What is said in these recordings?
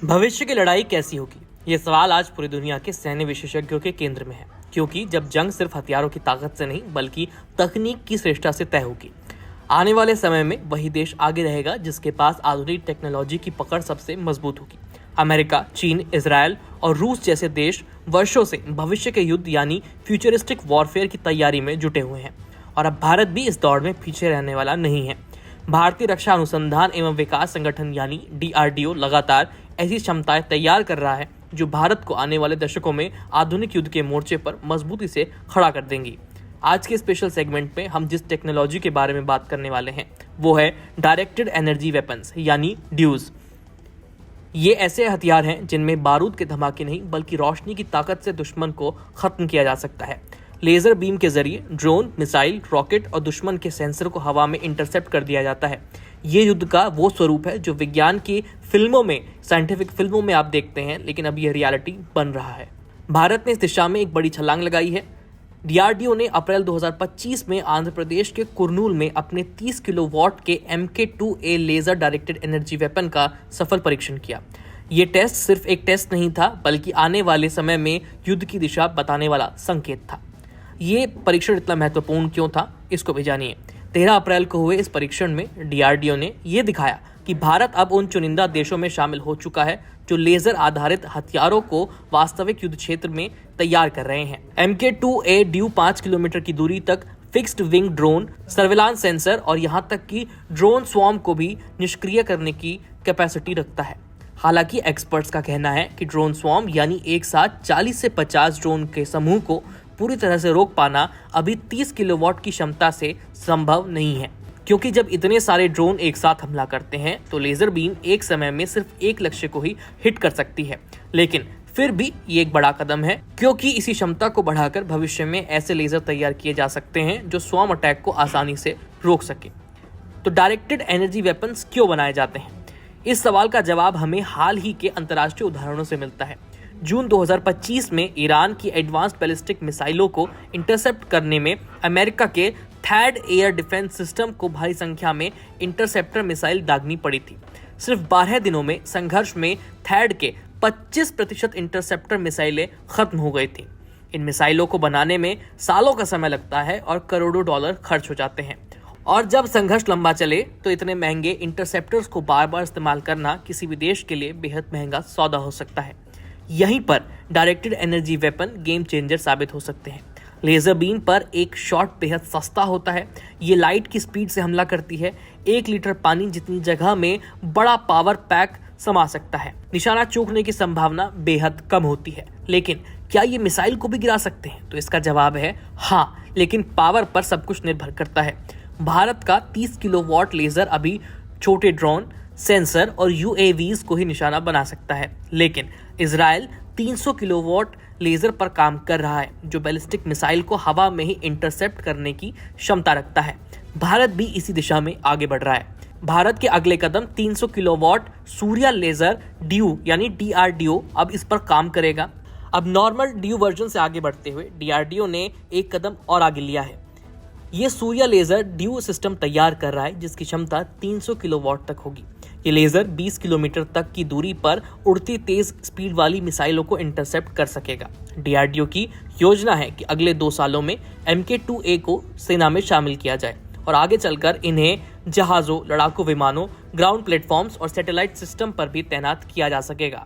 भविष्य की लड़ाई कैसी होगी? ये सवाल आज पूरी दुनिया के सैन्य विशेषज्ञों के केंद्र में है, क्योंकि जब जंग सिर्फ हथियारों की ताकत से नहीं बल्कि तकनीक की श्रेष्ठता से तय होगी। आने वाले समय में वही देश आगे रहेगा जिसके पास आधुनिक टेक्नोलॉजी की पकड़ सबसे मजबूत होगी। अमेरिका, चीन, इजराइल और रूस जैसे देश वर्षों से भविष्य के युद्ध यानी फ्यूचरिस्टिक वॉरफेयर की तैयारी में जुटे हुए हैं, और अब भारत भी इस दौड़ में पीछे रहने वाला नहीं है। भारतीय रक्षा अनुसंधान एवं विकास संगठन यानी DRDO लगातार ऐसी क्षमताएं तैयार कर रहा है जो भारत को आने वाले दशकों में आधुनिक युद्ध के मोर्चे पर मजबूती से खड़ा कर देंगी। आज के स्पेशल सेगमेंट में हम जिस टेक्नोलॉजी के बारे में बात करने वाले हैं वो है डायरेक्टेड एनर्जी वेपन्स यानी ड्यूज। ये ऐसे हथियार हैं जिनमें बारूद के धमाके नहीं बल्कि रोशनी की ताकत से दुश्मन को खत्म किया जा सकता है। लेजर बीम के जरिए ड्रोन, मिसाइल, रॉकेट और दुश्मन के सेंसर को हवा में इंटरसेप्ट कर दिया जाता है। ये युद्ध का वो स्वरूप है जो विज्ञान की फिल्मों में, साइंटिफिक फिल्मों में आप देखते हैं, लेकिन अब यह रियलिटी बन रहा है। भारत ने इस दिशा में एक बड़ी छलांग लगाई है। DRDO ने अप्रैल 2025 में आंध्र प्रदेश के कुर्नूल में अपने 30 किलोवाट के MK2A laser directed energy weapon का सफल परीक्षण किया। ये टेस्ट सिर्फ एक टेस्ट नहीं था बल्कि आने वाले समय में युद्ध की दिशा बताने वाला संकेत था। ये परीक्षण इतना महत्वपूर्ण क्यों था, इसको भी जानिए। 13 अप्रैल को हुए इस परीक्षण में DRDO ने यह दिखाया कि भारत अब उन चुनिंदा देशों में शामिल हो चुका है जो लेजर आधारित हथियारों को वास्तविक युद्ध क्षेत्र में तैयार कर रहे हैं। MK2A ड्यू 5 किलोमीटर की दूरी तक fixed wing drone, surveillance sensor और यहां तक कि ड्रोन स्वॉर्म को भी निष्क्रिय करने की कैपेसिटी रखता है। हालांकि एक्सपर्ट्स का कहना है कि ड्रोन स्वॉर्म यानी एक साथ 40 से 50 ड्रोन के समूह को पूरी तरह से रोक पाना अभी 30 किलोवाट की क्षमता से संभव नहीं है, क्योंकि जब इतने सारे ड्रोन एक साथ हमला करते हैं तो लेजर बीम एक समय में सिर्फ एक लक्ष्य को ही हिट कर सकती है। लेकिन फिर भी ये एक बड़ा कदम है, क्योंकि इसी क्षमता को बढ़ाकर भविष्य में ऐसे लेजर तैयार किए जा सकते हैं जो स्वॉर्म अटैक को आसानी से रोक सके। तो डायरेक्टेड एनर्जी वेपन्स क्यों बनाए जाते हैं? इस सवाल का जवाब हमें हाल ही के अंतर्राष्ट्रीय उदाहरणों से मिलता है। जून 2025 में ईरान की एडवांस्ड बैलिस्टिक मिसाइलों को इंटरसेप्ट करने में अमेरिका के थैड एयर डिफेंस सिस्टम को भारी संख्या में इंटरसेप्टर मिसाइल दागनी पड़ी थी। सिर्फ 12 दिनों में संघर्ष में थैड के 25% इंटरसेप्टर मिसाइलें खत्म हो गई थी। इन मिसाइलों को बनाने में सालों का समय लगता है और करोड़ों डॉलर खर्च हो जाते हैं, और जब संघर्ष लंबा चले तो इतने महंगे इंटरसेप्टर्स को बार बार इस्तेमाल करना किसी भी देश के लिए बेहद महंगा सौदा हो सकता है। यहीं पर directed energy weapon game changer साबित हो सकते हैं। लेजर बीम पर एक शॉट बेहद सस्ता होता है। ये लाइट की स्पीड से हमला करती है। 1 लीटर पानी जितनी जगह में बड़ा पावर पैक समा सकता है। निशाना चूकने की संभावना बेहद कम होती है। लेकिन क्या ये मिसाइल को भी गिरा सकते हैं? तो इसका जवाब है हाँ, लेकिन पावर पर सब कुछ निर्भर करता है। भारत का 30 किलोवाट लेजर अभी छोटे ड्रोन, सेंसर और UAVs को ही निशाना बना सकता है, लेकिन इजराइल 300 किलोवाट लेजर पर काम कर रहा है जो बैलिस्टिक मिसाइल को हवा में ही इंटरसेप्ट करने की क्षमता रखता है। भारत भी इसी दिशा में आगे बढ़ रहा है। भारत के अगले कदम 300 किलोवाट सूर्या लेजर ड्यू यानी DRDO अब इस पर काम करेगा। अब नॉर्मल ड्यू वर्जन से आगे बढ़ते हुए DRDO ने एक कदम और आगे लिया है। ये सूर्या लेजर ड्यू सिस्टम तैयार कर रहा है जिसकी क्षमता 300 किलोवाट तक होगी। ये लेजर 20 किलोमीटर तक की दूरी पर उड़ती तेज स्पीड वाली मिसाइलों को इंटरसेप्ट कर सकेगा। DRDO की योजना है कि अगले 2 सालों में MK2A को सेना में शामिल किया जाए और आगे चलकर इन्हें जहाजों, लड़ाकू विमानों, ग्राउंड प्लेटफॉर्म्स और सैटेलाइट सिस्टम पर भी तैनात किया जा सकेगा।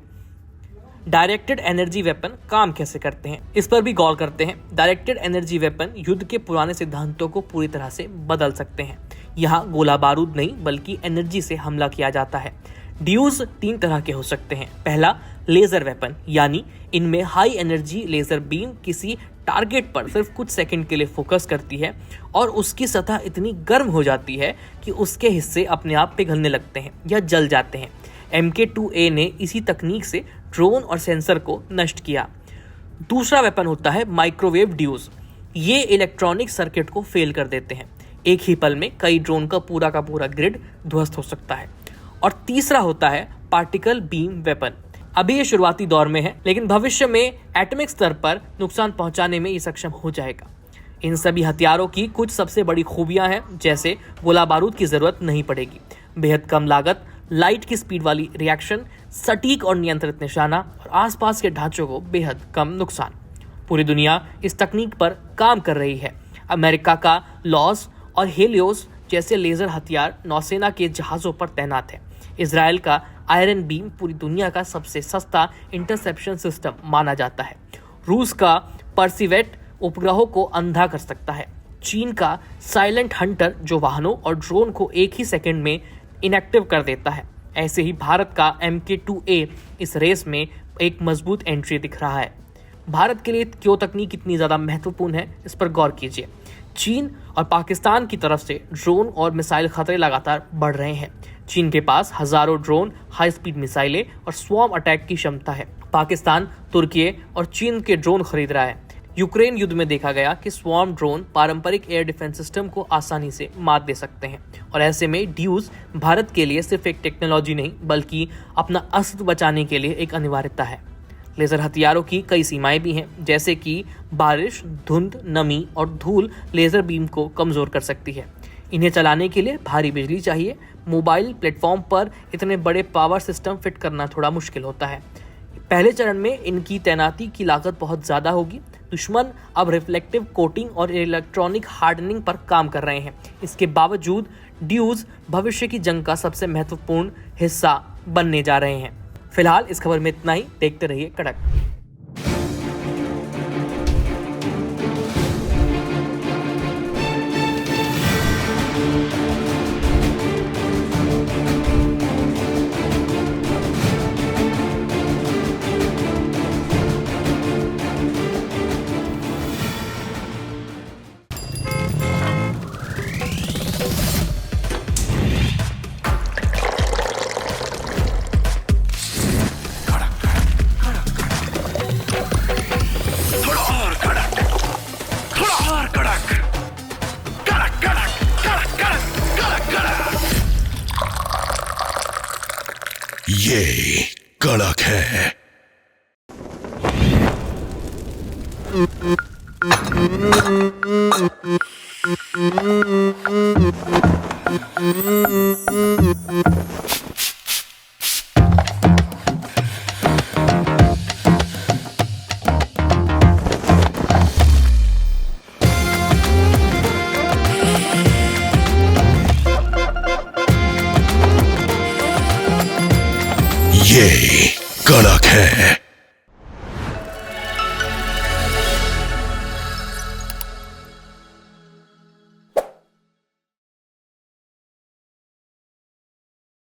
डायरेक्टेड एनर्जी वेपन काम कैसे करते हैं, इस पर भी गौर करते हैं। डायरेक्टेड एनर्जी वेपन युद्ध के पुराने सिद्धांतों को पूरी तरह से बदल सकते हैं। यहाँ गोला बारूद नहीं बल्कि एनर्जी से हमला किया जाता है। ड्यूज 3 तरह के हो सकते हैं। पहला, लेजर वेपन, यानी इनमें हाई एनर्जी लेजर बीम किसी टारगेट पर सिर्फ कुछ सेकंड के लिए फोकस करती है और उसकी सतह इतनी गर्म हो जाती है कि उसके हिस्से अपने आप पिघलने लगते हैं या जल जाते हैं। MK2A ने इसी तकनीक से ड्रोन और सेंसर को नष्ट किया। दूसरा वेपन होता है माइक्रोवेव ड्यूज। ये इलेक्ट्रॉनिक सर्किट को फेल कर देते हैं। एक ही पल में कई ड्रोन का पूरा ग्रिड ध्वस्त हो सकता है। और तीसरा होता है पार्टिकल बीम वेपन। अभी ये शुरुआती दौर में है, लेकिन भविष्य में एटॉमिक स्तर पर नुकसान पहुंचाने में ये सक्षम हो जाएगा। इन सभी हथियारों की कुछ सबसे बड़ी खूबियां हैं, जैसे गोला बारूद की जरूरत नहीं पड़ेगी, बेहद कम लागत, लाइट की स्पीड वाली रिएक्शन, सटीक और नियंत्रित निशाना और आसपास के ढांचों को बेहद कम नुकसान। पूरी दुनिया इस तकनीक पर काम कर रही है। अमेरिका का लॉस और हेलियोस जैसे लेजर हथियार नौसेना के जहाजों पर तैनात है। इजराइल का आयरन बीम पूरी दुनिया का सबसे सस्ता इंटरसेप्शन सिस्टम माना जाता है। रूस का परसिवेट उपग्रहों को अंधा कर सकता है। चीन का साइलेंट हंटर जो वाहनों और ड्रोन को एक ही सेकंड में इनएक्टिव कर देता है। ऐसे ही भारत का MK2A इस रेस में एक मजबूत एंट्री दिख रहा है। भारत के लिए क्यों तकनीक इतनी ज़्यादा महत्वपूर्ण है, इस पर गौर कीजिए। चीन और पाकिस्तान की तरफ से ड्रोन और मिसाइल खतरे लगातार बढ़ रहे हैं। चीन के पास हजारों ड्रोन, हाई स्पीड मिसाइलें और स्वॉर्म अटैक की क्षमता है। पाकिस्तान तुर्की और चीन के ड्रोन खरीद रहा है। यूक्रेन युद्ध में देखा गया कि स्वॉर्म ड्रोन पारंपरिक एयर डिफेंस सिस्टम को आसानी से मात दे सकते हैं और ऐसे में ड्यूज भारत के लिए सिर्फ एक टेक्नोलॉजी नहीं बल्कि अपना अस्तित्व बचाने के लिए एक अनिवार्यता है। लेजर हथियारों की कई सीमाएं भी हैं, जैसे कि बारिश, धुंध, नमी और धूल लेजर बीम को कमजोर कर सकती है। इन्हें चलाने के लिए भारी बिजली चाहिए। मोबाइल प्लेटफॉर्म पर इतने बड़े पावर सिस्टम फिट करना थोड़ा मुश्किल होता है। पहले चरण में इनकी तैनाती की लागत बहुत ज़्यादा होगी। दुश्मन अब रिफ्लेक्टिव कोटिंग और इलेक्ट्रॉनिक हार्डनिंग पर काम कर रहे हैं। इसके बावजूद ड्यूज भविष्य की जंग का सबसे महत्वपूर्ण हिस्सा बनने जा रहे हैं। फिलहाल इस खबर में इतना ही। देखते रहिए कड़क। ये कड़क है। ये कड़क है।